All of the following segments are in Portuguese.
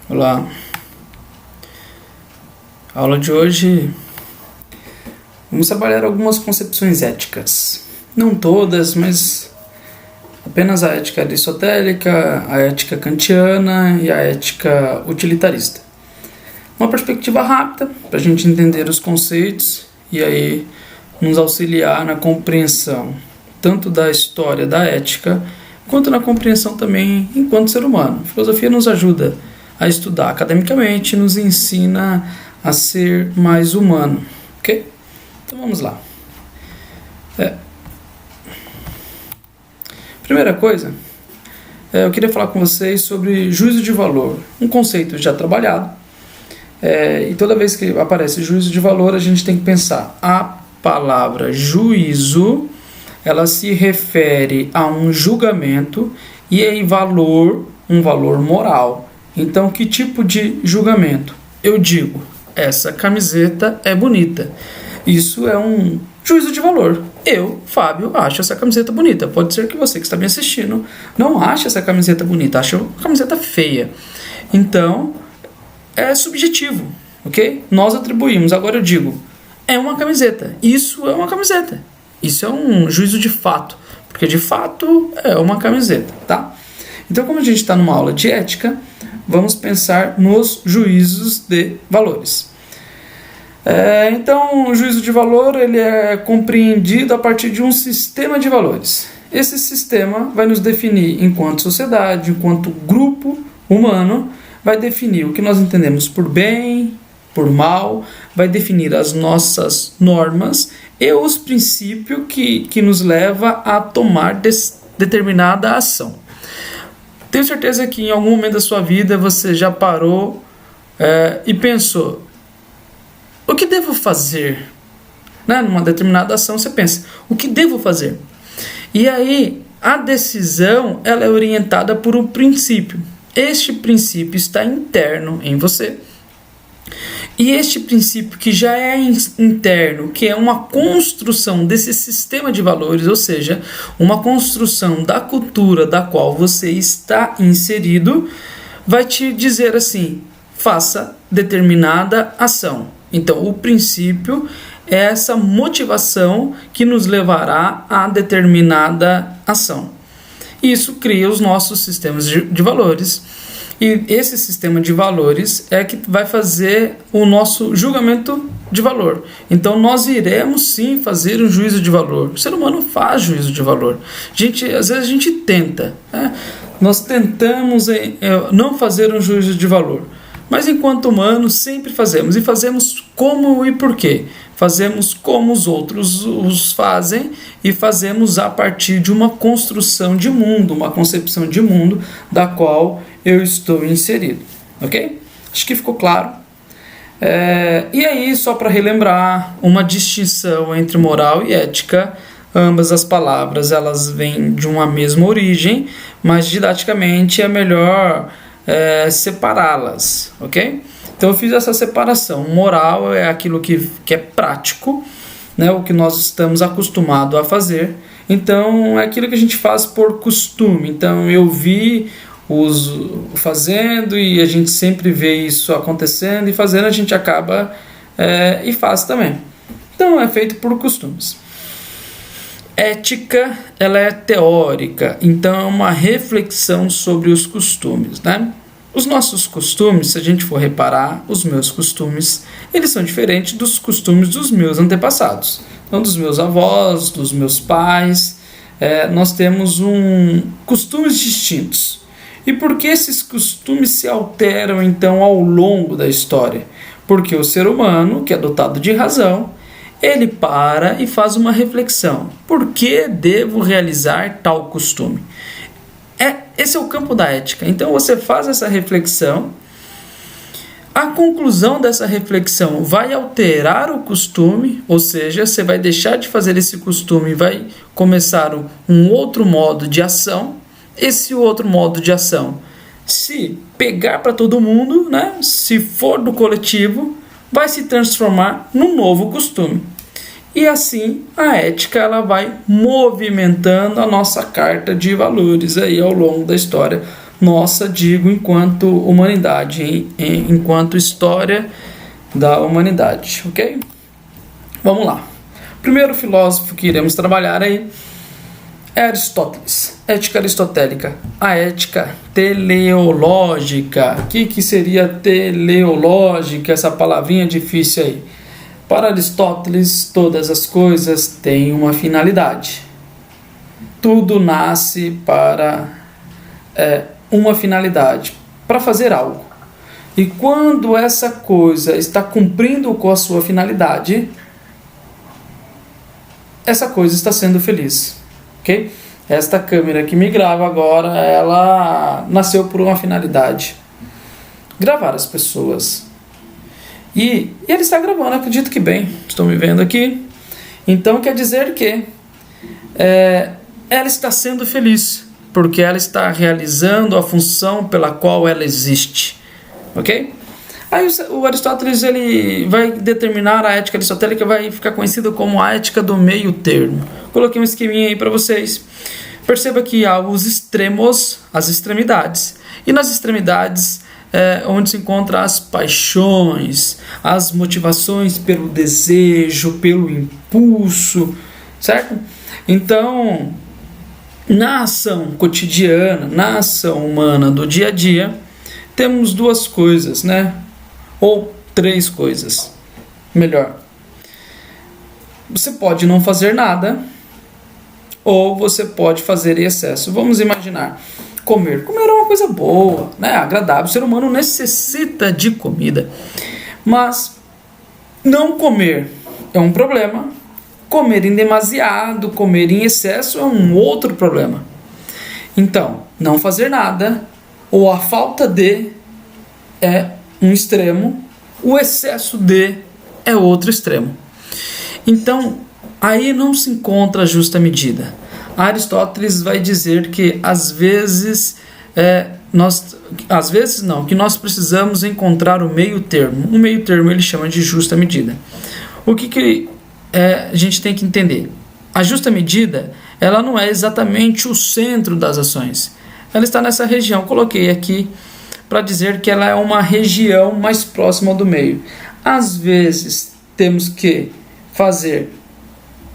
Olá, a aula de hoje vamos trabalhar algumas concepções éticas. Não todas, mas apenas a ética aristotélica, a ética kantiana e a ética utilitarista. Uma perspectiva rápida para a gente entender os conceitos e aí nos auxiliar na compreensão tanto da história da ética quanto na compreensão também enquanto ser humano. A filosofia nos ajuda a estudar academicamente, nos ensina a ser mais humano, ok? Então vamos lá. Primeira coisa, eu queria falar com vocês sobre juízo de valor, um conceito já trabalhado, e toda vez que aparece juízo de valor a gente tem que pensar, a palavra juízo, ela se refere a um julgamento e aí valor, um valor moral. Então, que tipo de julgamento? Eu digo, essa camiseta é bonita. Isso é um juízo de valor. Eu, Fábio, acho essa camiseta bonita. Pode ser que você que está me assistindo não ache essa camiseta bonita, ache uma camiseta feia. Então, é subjetivo, ok? Nós atribuímos. Agora eu digo, é uma camiseta. Isso é uma camiseta. Isso é um juízo de fato, porque de fato é uma camiseta, tá? Então, como a gente está numa aula de ética, vamos pensar nos juízos de valores. Então, o juízo de valor ele é compreendido a partir de um sistema de valores. Esse sistema vai nos definir enquanto sociedade, enquanto grupo humano, vai definir o que nós entendemos por bem, por mal, vai definir as nossas normas e os princípios que nos leva a tomar determinada ação. Tenho certeza que em algum momento da sua vida você já parou e pensou, o que devo fazer? Numa determinada ação você pensa, o que devo fazer? E aí a decisão ela é orientada por um princípio. Este princípio está interno em você. E este princípio que já é interno, que é uma construção desse sistema de valores, ou seja, uma construção da cultura da qual você está inserido, vai te dizer assim, faça determinada ação. Então, o princípio é essa motivação que nos levará a determinada ação. Isso cria os nossos sistemas de valores. E esse sistema de valores é que vai fazer o nosso julgamento de valor. Então, nós iremos sim fazer um juízo de valor. O ser humano faz juízo de valor. Às vezes a gente tenta. Nós tentamos não fazer um juízo de valor. Mas enquanto humanos sempre fazemos. E fazemos como e por quê? Fazemos como os outros os fazem e fazemos a partir de uma construção de mundo, uma concepção de mundo da qual eu estou inserido, ok? Acho que ficou claro. E aí, só para relembrar, uma distinção entre moral e ética, ambas as palavras elas vêm de uma mesma origem, mas didaticamente é melhor separá-las, ok? Então eu fiz essa separação. Moral é aquilo que é prático, né, o que nós estamos acostumados a fazer. Então é aquilo que a gente faz por costume. Então eu vi os fazendo e a gente sempre vê isso acontecendo e fazendo a gente acaba e faz também. Então é feito por costumes. Ética, ela é teórica, então é uma reflexão sobre os costumes, né? Os nossos costumes, se a gente for reparar, os meus costumes, eles são diferentes dos costumes dos meus antepassados. Então, dos meus avós, dos meus pais, nós temos costumes distintos. E por que esses costumes se alteram, então, ao longo da história? Porque o ser humano, que é dotado de razão, ele para e faz uma reflexão. Por que devo realizar tal costume? Esse é o campo da ética. Então você faz essa reflexão. A conclusão dessa reflexão vai alterar o costume, ou seja, você vai deixar de fazer esse costume e vai começar um outro modo de ação. Esse outro modo de ação, se pegar para todo mundo, né? Se for do coletivo, vai se transformar num novo costume. E assim a ética ela vai movimentando a nossa carta de valores aí ao longo da história nossa, digo, enquanto humanidade, enquanto história da humanidade, ok? Vamos lá. O primeiro filósofo que iremos trabalhar aí é Aristóteles, ética aristotélica, a ética teleológica. O que seria teleológica, essa palavrinha difícil aí? Para Aristóteles, todas as coisas têm uma finalidade. Tudo nasce para uma finalidade, para fazer algo. E quando essa coisa está cumprindo com a sua finalidade, essa coisa está sendo feliz. Ok? Esta câmera que me grava agora, ela nasceu por uma finalidade: gravar as pessoas. E ele está gravando, acredito que bem, estou me vendo aqui. Então quer dizer que ela está sendo feliz, porque ela está realizando a função pela qual ela existe. Ok? Aí o Aristóteles ele vai determinar a ética aristotélica, vai ficar conhecida como a ética do meio termo. Coloquei um esqueminha aí para vocês. Perceba que há os extremos, as extremidades. E nas extremidades onde se encontram as paixões, as motivações pelo desejo, pelo impulso, certo? Então, na ação cotidiana, na ação humana do dia a dia, temos duas coisas, né? Ou três coisas. Melhor. Você pode não fazer nada, ou você pode fazer em excesso. Vamos imaginar. Comer. Comer é uma coisa boa, né? Agradável. O ser humano necessita de comida. Mas não comer é um problema. Comer em demasiado, comer em excesso é um outro problema. Então, não fazer nada ou a falta de é um extremo, o excesso de é outro extremo. Então, aí não se encontra a justa medida. Aristóteles vai dizer que às vezes que nós precisamos encontrar o meio termo. O meio termo ele chama de justa medida. O que a gente tem que entender? A justa medida, ela não é exatamente o centro das ações. Ela está nessa região. Coloquei aqui para dizer que ela é uma região mais próxima do meio. Às vezes temos que fazer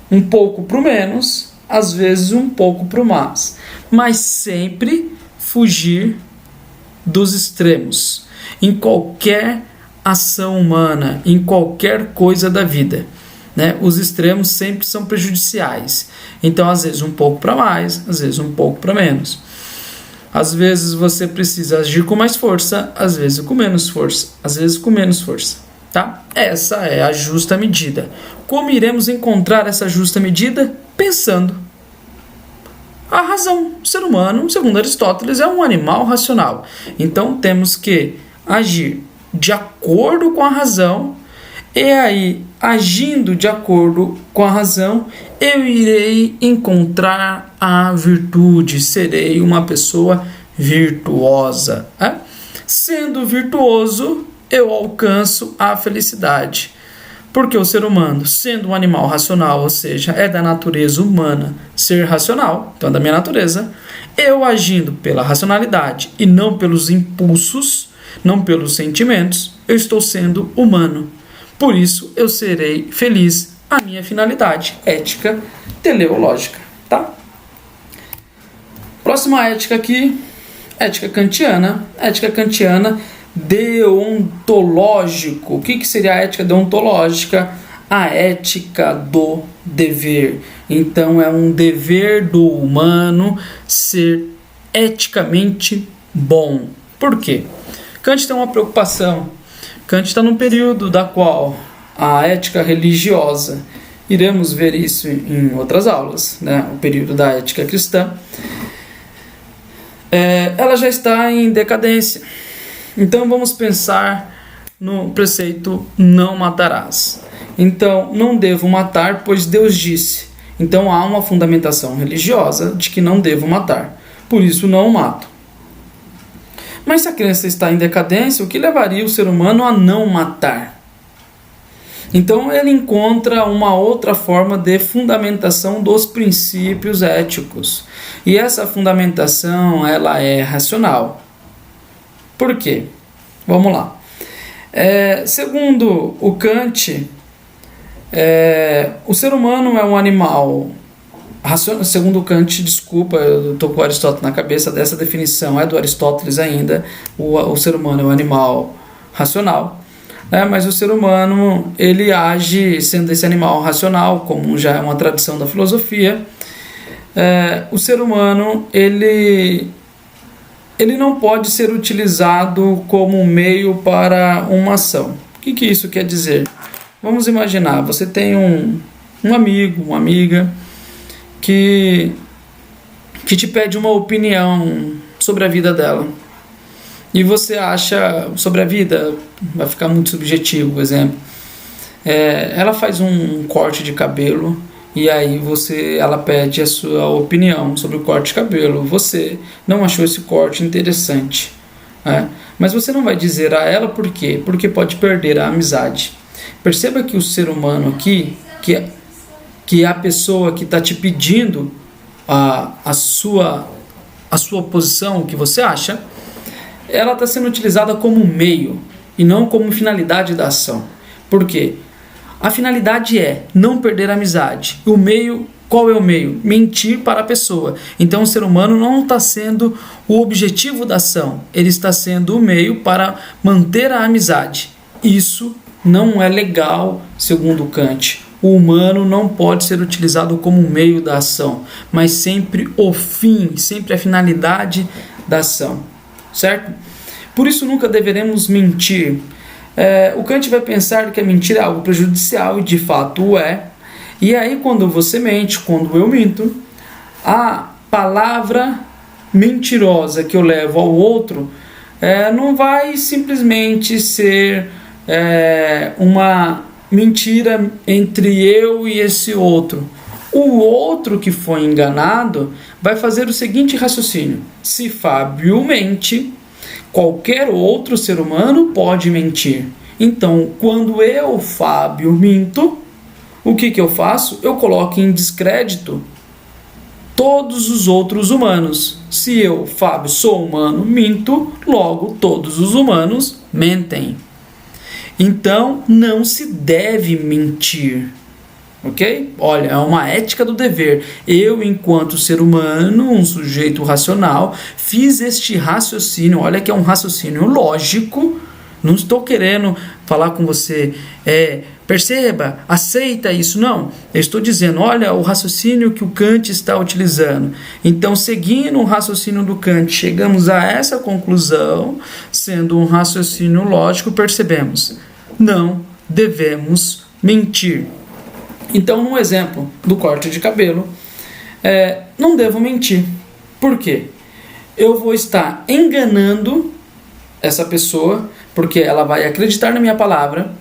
um pouco para o menos, às vezes um pouco para o mais, mas sempre fugir dos extremos em qualquer ação humana, em qualquer coisa da vida, né? Os extremos sempre são prejudiciais. Então, às vezes um pouco para mais, às vezes um pouco para menos. Às vezes você precisa agir com mais força, às vezes com menos força, às vezes com menos força, tá? Essa é a justa medida. Como iremos encontrar essa justa medida? Pensando. A razão. O ser humano, segundo Aristóteles, é um animal racional. Então temos que agir de acordo com a razão. E aí, agindo de acordo com a razão, eu irei encontrar a virtude, serei uma pessoa virtuosa. Sendo virtuoso, eu alcanço a felicidade. Porque o ser humano, sendo um animal racional, ou seja, é da natureza humana ser racional, então é da minha natureza, eu agindo pela racionalidade e não pelos impulsos, não pelos sentimentos, eu estou sendo humano. Por isso, eu serei feliz. A minha finalidade, ética teleológica, tá? Próxima ética aqui, ética kantiana. Ética kantiana, deontológico. O que seria a ética deontológica? A ética do dever. Então, é um dever do humano ser eticamente bom. Por quê? Kant tem uma preocupação. Kant está num período da qual a ética religiosa, iremos ver isso em outras aulas, né? O período da ética cristã, ela já está em decadência. Então vamos pensar no preceito não matarás. Então não devo matar, pois Deus disse. Então há uma fundamentação religiosa de que não devo matar, por isso não mato. Mas se a crença está em decadência, o que levaria o ser humano a não matar? Então ele encontra uma outra forma de fundamentação dos princípios éticos. E essa fundamentação, ela é racional. Por quê? Vamos lá. Segundo o Kant, o ser humano é um animal racional. Segundo o Kant, desculpa, eu estou com o Aristóteles na cabeça, dessa definição é do Aristóteles ainda. O ser humano é um animal racional. Mas o ser humano, ele age sendo esse animal racional, como já é uma tradição da filosofia. O ser humano, ele não pode ser utilizado como meio para uma ação. O que isso quer dizer? Vamos imaginar, você tem um amigo, uma amiga, que te pede uma opinião sobre a vida dela. E você acha, sobre a vida, vai ficar muito subjetivo, por exemplo. Ela faz um corte de cabelo e aí ela pede a sua opinião sobre o corte de cabelo. Você não achou esse corte interessante, mas você não vai dizer a ela por quê? Porque pode perder a amizade. Perceba que o ser humano aqui, que é a pessoa que está te pedindo a sua posição, o que você acha, ela está sendo utilizada como meio e não como finalidade da ação. Por quê? A finalidade é não perder a amizade. O meio, qual é o meio? Mentir para a pessoa. Então o ser humano não está sendo o objetivo da ação, ele está sendo o meio para manter a amizade. Isso não é legal, segundo Kant. O humano não pode ser utilizado como meio da ação, mas sempre o fim, sempre a finalidade da ação. Certo? Por isso nunca deveremos mentir. O Kant vai pensar que a mentira é algo prejudicial e de fato o é. E aí quando você mente, quando eu minto, a palavra mentirosa que eu levo ao outro não vai simplesmente ser uma mentira entre eu e esse outro. O outro que foi enganado vai fazer o seguinte raciocínio: se Fábio mente, qualquer outro ser humano pode mentir. Então, quando eu, Fábio, minto, o que eu faço? Eu coloco em descrédito todos os outros humanos. Se eu, Fábio, sou humano, minto, logo todos os humanos mentem. Então, não se deve mentir. Ok? Olha, é uma ética do dever. Eu, enquanto ser humano, um sujeito racional, fiz este raciocínio. Olha que é um raciocínio lógico. Não estou querendo falar com você, perceba, aceita isso. Não, eu estou dizendo, olha o raciocínio que o Kant está utilizando. Então, seguindo o raciocínio do Kant, chegamos a essa conclusão, sendo um raciocínio lógico, percebemos, não devemos mentir. Então, no exemplo do corte de cabelo, não devo mentir. Por quê? Eu vou estar enganando essa pessoa, porque ela vai acreditar na minha palavra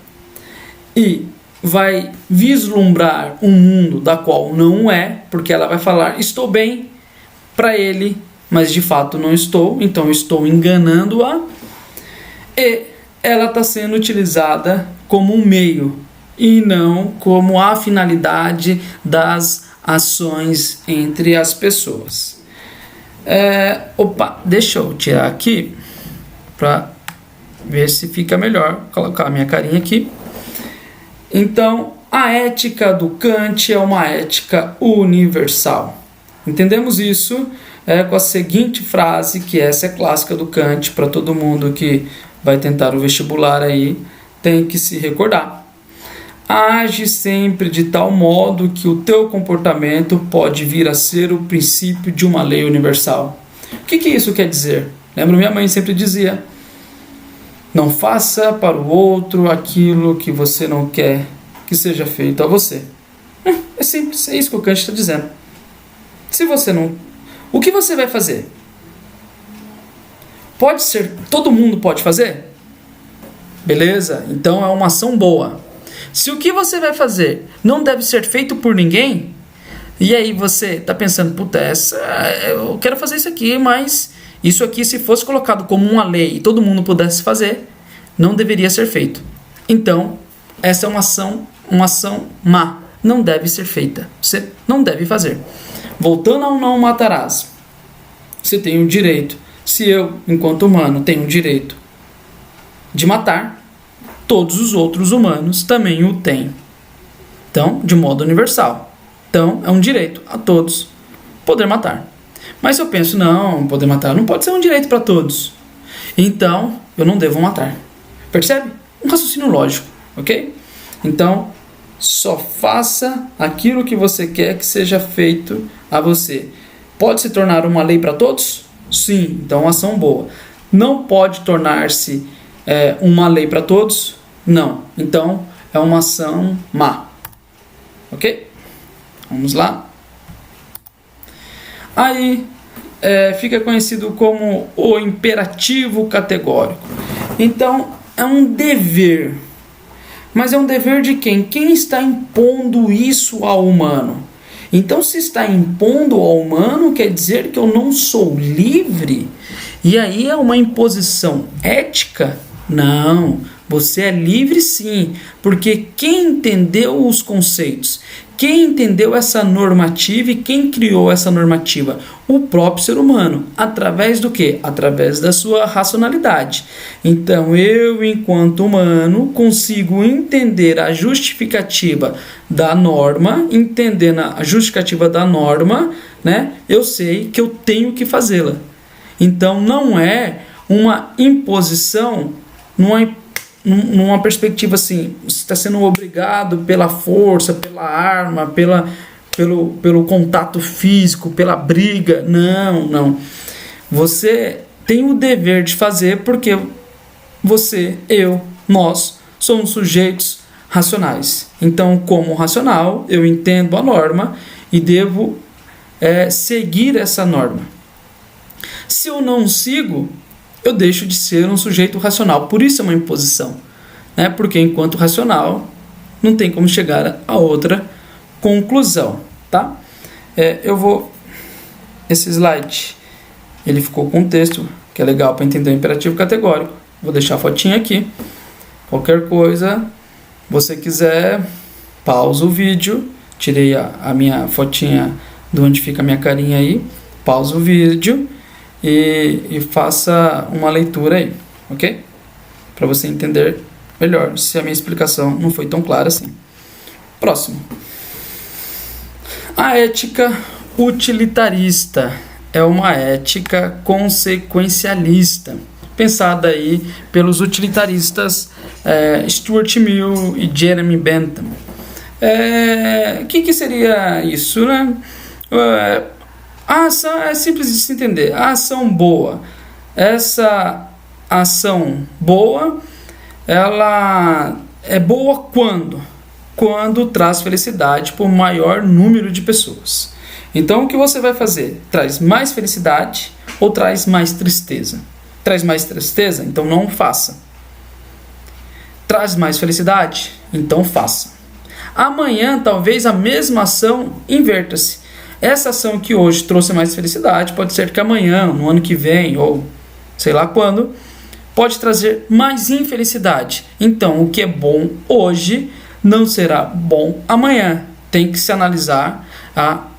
e vai vislumbrar um mundo da qual não é, porque ela vai falar, estou bem para ele, mas de fato não estou, então estou enganando-a, e ela está sendo utilizada como um meio e não como a finalidade das ações entre as pessoas. Deixa eu tirar aqui para ver se fica melhor, colocar a minha carinha aqui. Então, a ética do Kant é uma ética universal. Entendemos isso com a seguinte frase, que essa é clássica do Kant, para todo mundo que vai tentar o vestibular aí, tem que se recordar. Age sempre de tal modo que o teu comportamento pode vir a ser o princípio de uma lei universal. O que isso quer dizer? Lembro, minha mãe sempre dizia, não faça para o outro aquilo que você não quer que seja feito a você. É simples, é isso que o Kant está dizendo. Se você não... O que você vai fazer? Pode ser, todo mundo pode fazer? Beleza, então é uma ação boa. Se o que você vai fazer não deve ser feito por ninguém, e aí você está pensando, puta, eu quero fazer isso aqui, mas isso aqui, se fosse colocado como uma lei e todo mundo pudesse fazer, não deveria ser feito. Então, essa é uma ação má. Não deve ser feita. Você não deve fazer. Voltando ao não matarás. Você tem o direito. Se eu, enquanto humano, tenho o direito de matar, todos os outros humanos também o têm. Então, de modo universal. Então, é um direito a todos poder matar. Mas se eu penso, não, poder matar não pode ser um direito para todos. Então, eu não devo matar. Percebe? Um raciocínio lógico, ok? Então, só faça aquilo que você quer que seja feito a você. Pode se tornar uma lei para todos? Sim, então uma ação boa. Não pode tornar-se uma lei para todos? Não. Então, é uma ação má. Ok? Vamos lá. Aí, fica conhecido como o imperativo categórico. Então, é um dever. Mas é um dever de quem? Quem está impondo isso ao humano? Então, se está impondo ao humano, quer dizer que eu não sou livre? E aí é uma imposição ética? Não, você é livre sim, porque quem entendeu os conceitos, quem entendeu essa normativa e quem criou essa normativa? O próprio ser humano. Através do quê? Através da sua racionalidade. Então, eu, enquanto humano, consigo entender a justificativa da norma, entendendo a justificativa da norma, né? Eu sei que eu tenho que fazê-la. Então, não é uma imposição numa perspectiva assim, você está sendo obrigado pela força, pela arma, pelo contato físico, pela briga. Não. Você tem o dever de fazer porque você, nós somos sujeitos racionais. Então, como racional, eu entendo a norma e devo seguir essa norma. Se eu não sigo, eu deixo de ser um sujeito racional. Por isso é uma imposição, né? Porque enquanto racional, não tem como chegar a outra conclusão, tá? Esse slide, ele ficou com um texto que é legal para entender o imperativo categórico. Vou deixar a fotinha aqui. Qualquer coisa, você quiser, pausa o vídeo. Tirei a minha fotinha de onde fica a minha carinha aí. Pausa o vídeo. E faça uma leitura aí, ok? Para você entender melhor, se a minha explicação não foi tão clara assim. Próximo. A ética utilitarista é uma ética consequencialista, pensada aí pelos utilitaristas Stuart Mill e Jeremy Bentham. O que seria isso, né? A ação é simples de se entender. A ação boa. Essa ação boa, ela é boa quando? Quando traz felicidade para o maior número de pessoas. Então, o que você vai fazer? Traz mais felicidade ou traz mais tristeza? Traz mais tristeza? Então não faça. Traz mais felicidade? Então faça. Amanhã, talvez a mesma ação inverta-se. Essa ação que hoje trouxe mais felicidade, pode ser que amanhã, no ano que vem, ou sei lá quando, pode trazer mais infelicidade. Então, o que é bom hoje não será bom amanhã. Tem que se analisar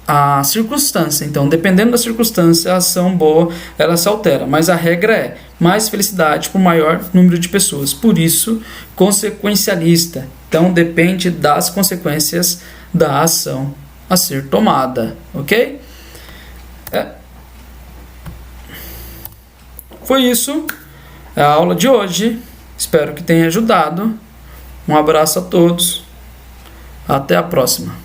a circunstância. Então, dependendo da circunstância, a ação boa, ela se altera. Mas a regra é mais felicidade para o maior número de pessoas. Por isso, consequencialista. Então, depende das consequências da ação a ser tomada, ok? Foi isso a aula de hoje. Espero que tenha ajudado. Um abraço a todos. Até a próxima.